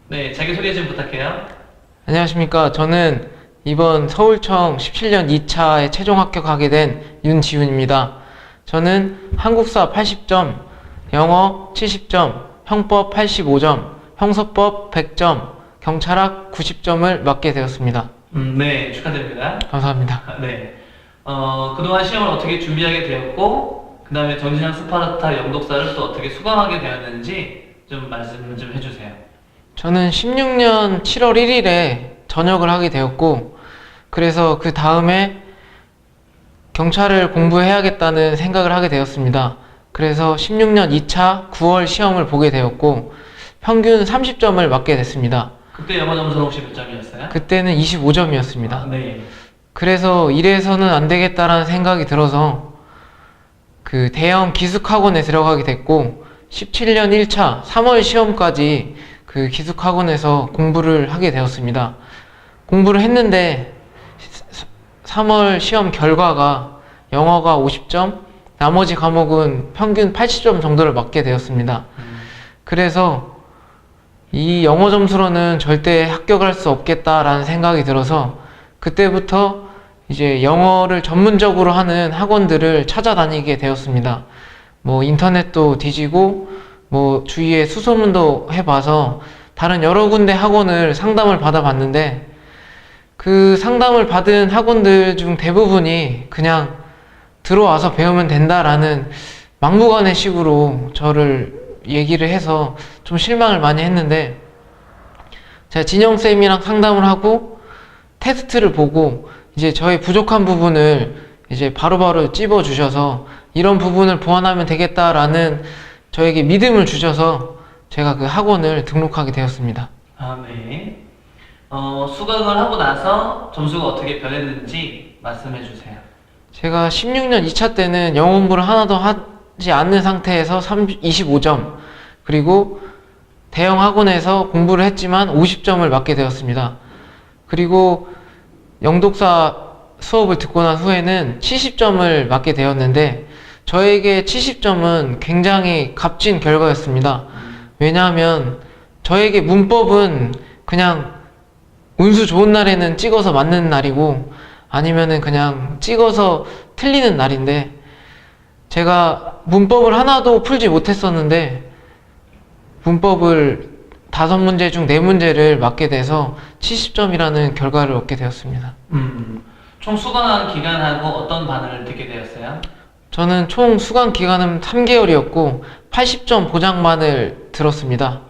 네, 자기소개 좀 부탁해요. 안녕하십니까. 저는 이번 서울청 17년 2차에 최종 합격하게 된 윤지훈입니다. 저는 한국사 80점, 영어 70점, 형법 85점, 형사법 100점, 경찰학 90점을 맞게 되었습니다. 네, 축하드립니다. 감사합니다. 네. 그동안 시험을 어떻게 준비하게 되었고, 그 다음에 정신학 스파르타 영독사를 또 어떻게 수강하게 되었는지 좀 말씀 좀 해주세요. 저는 16년 7월 1일에 전역을 하게 되었고, 그래서 그 다음에 경찰을 공부해야겠다는 생각을 하게 되었습니다. 그래서 16년 2차 9월 시험을 보게 되었고, 평균 30점을 맞게 됐습니다. 그때 영어 점수는 혹시 몇 점이었어요? 그때는 25점이었습니다. 네. 그래서 이래서는 안 되겠다라는 생각이 들어서 그 대형 기숙학원에 들어가게 됐고, 17년 1차 3월 시험까지 그 기숙학원에서 공부를 하게 되었습니다. 공부를 했는데 3월 시험 결과가 영어가 50점, 나머지 과목은 평균 80점 정도를 맞게 되었습니다. 그래서 이 영어 점수로는 절대 합격할 수 없겠다라는 생각이 들어서 그때부터 이제 영어를 전문적으로 하는 학원들을 찾아다니게 되었습니다. 뭐 인터넷도 뒤지고 뭐 주위에 수소문도 해봐서 다른 여러 군데 학원을 상담을 받아봤는데 그 상담을 받은 학원들 중 대부분이 그냥 들어와서 배우면 된다라는 막무가내 식으로 저를 얘기를 해서 좀 실망을 많이 했는데, 제가 진영쌤이랑 상담을 하고 테스트를 보고 이제 저의 부족한 부분을 이제 바로바로 찝어 주셔서 이런 부분을 보완하면 되겠다라는 저에게 믿음을 주셔서 제가 그 학원을 등록하게 되었습니다. 네. 수강을 하고 나서 점수가 어떻게 변했는지 말씀해 주세요. 제가 16년 2차 때는 영어 공부를 하나도 하지 않는 상태에서 25점, 그리고 대형 학원에서 공부를 했지만 50점을 맞게 되었습니다. 그리고 영독사 수업을 듣고 난 후에는 70점을 맞게 되었는데, 저에게 70점은 굉장히 값진 결과였습니다. 왜냐하면 저에게 문법은 그냥 운수 좋은 날에는 찍어서 맞는 날이고 아니면은 그냥 찍어서 틀리는 날인데, 제가 문법을 하나도 풀지 못했었는데 문법을 5문제 중 4문제를 맞게 돼서 70점이라는 결과를 얻게 되었습니다. 총 수강한 기간하고 어떤 반응을 듣게 되었어요? 저는 총 수강 기간은 3개월이었고 80점 보장반을 들었습니다.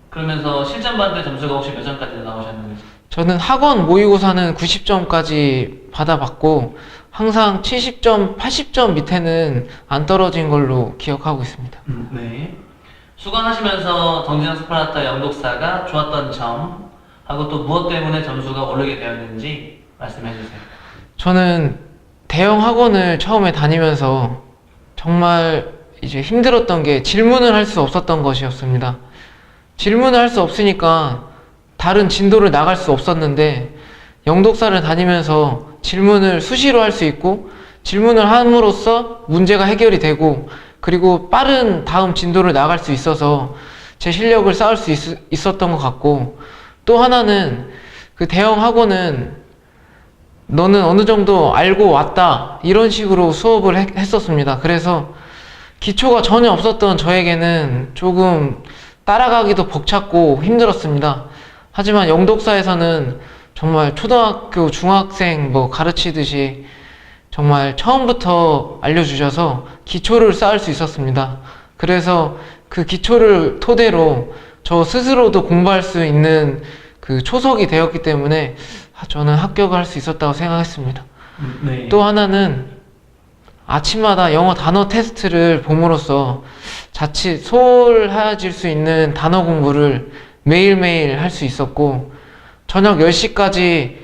그러면서 실전 반대 점수가 혹시 몇 점까지 나오셨는지? 저는 학원 모의고사는 90점까지 받아봤고 항상 70점, 80점 밑에는 안 떨어진 걸로 기억하고 있습니다. 네. 수강하시면서 정진학 스파르타 영독사가 좋았던 점 하고 또 무엇 때문에 점수가 오르게 되었는지 말씀해 주세요. 저는 대형 학원을 처음에 다니면서 정말 이제 힘들었던 게 질문을 할 수 없었던 것이었습니다. 질문을 할 수 없으니까 다른 진도를 나갈 수 없었는데, 영독사를 다니면서 질문을 수시로 할 수 있고 질문을 함으로써 문제가 해결이 되고 그리고 빠른 다음 진도를 나갈 수 있어서 제 실력을 쌓을 수 있었던 것 같고, 또 하나는 그 대형 학원은 너는 어느 정도 알고 왔다 이런 식으로 수업을 했었습니다. 그래서 기초가 전혀 없었던 저에게는 조금 따라가기도 벅찼고 힘들었습니다. 하지만 영독사에서는 정말 초등학교, 중학생 뭐 가르치듯이 정말 처음부터 알려주셔서 기초를 쌓을 수 있었습니다. 그래서 그 기초를 토대로 저 스스로도 공부할 수 있는 그 초석이 되었기 때문에 저는 합격을 할 수 있었다고 생각했습니다. 네. 또 하나는 아침마다 영어 단어 테스트를 봄으로써 자칫 소홀해질 수 있는 단어 공부를 매일매일 할 수 있었고, 저녁 10시까지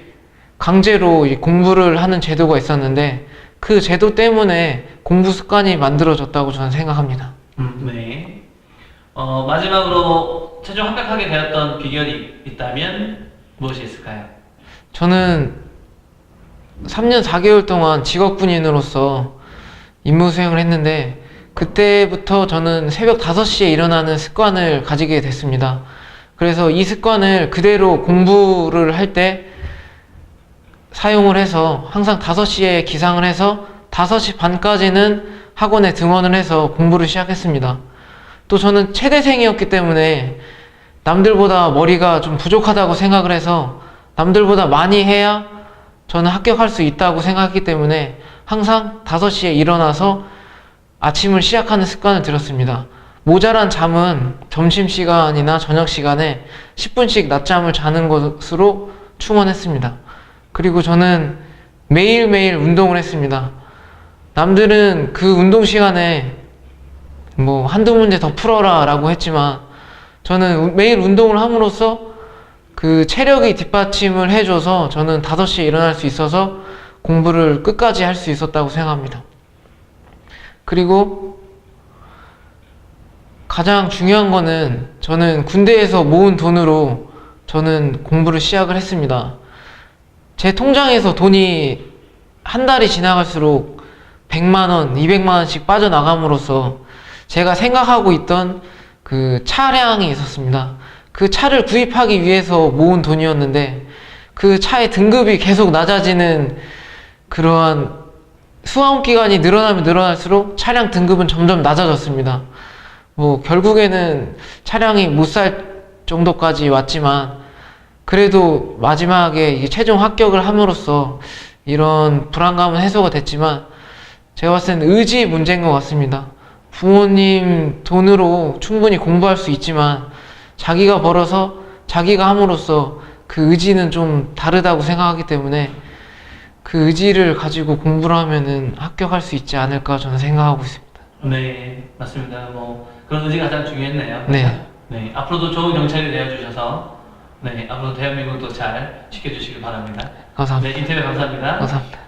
강제로 공부를 하는 제도가 있었는데 그 제도 때문에 공부 습관이 만들어졌다고 저는 생각합니다. 네. 마지막으로 최종 합격하게 되었던 비결이 있다면 무엇이 있을까요? 저는 3년 4개월 동안 직업군인으로서 임무 수행을 했는데, 그때부터 저는 새벽 5시에 일어나는 습관을 가지게 됐습니다. 그래서 이 습관을 그대로 공부를 할 때 사용을 해서 항상 5시에 기상을 해서 5시 반까지는 학원에 등원을 해서 공부를 시작했습니다. 또 저는 체대생이었기 때문에 남들보다 머리가 좀 부족하다고 생각을 해서 남들보다 많이 해야 저는 합격할 수 있다고 생각했기 때문에 항상 5시에 일어나서 아침을 시작하는 습관을 들였습니다. 모자란 잠은 점심시간이나 저녁시간에 10분씩 낮잠을 자는 것으로 충원했습니다. 그리고 저는 매일매일 운동을 했습니다. 남들은 그 운동 시간에 뭐 한두 문제 더 풀어라 라고 했지만 저는 매일 운동을 함으로써 그 체력이 뒷받침을 해줘서 저는 5시에 일어날 수 있어서 공부를 끝까지 할 수 있었다고 생각합니다. 그리고 가장 중요한 거는 저는 군대에서 모은 돈으로 저는 공부를 시작을 했습니다. 제 통장에서 돈이 한 달이 지나갈수록 100만원, 200만원씩 빠져나감으로써 제가 생각하고 있던 그 차량이 있었습니다. 그 차를 구입하기 위해서 모은 돈이었는데 그 차의 등급이 계속 낮아지는 그러한 수화원 기간이 늘어나면 늘어날수록 차량 등급은 점점 낮아졌습니다. 뭐 결국에는 차량이 못 살 정도까지 왔지만 그래도 마지막에 이게 최종 합격을 함으로써 이런 불안감은 해소가 됐지만 제가 봤을 때는 의지 문제인 것 같습니다. 부모님 돈으로 충분히 공부할 수 있지만 자기가 벌어서 자기가 함으로써 그 의지는 좀 다르다고 생각하기 때문에 그 의지를 가지고 공부를 하면은 합격할 수 있지 않을까 저는 생각하고 있습니다. 네, 맞습니다. 뭐 그런 의지가 가장 중요했네요. 네. 네, 앞으로도 좋은 경찰이 되어주셔서 네, 앞으로 대한민국도 잘 지켜주시길 바랍니다. 감사합니다. 네, 인터뷰 감사합니다. 감사합니다.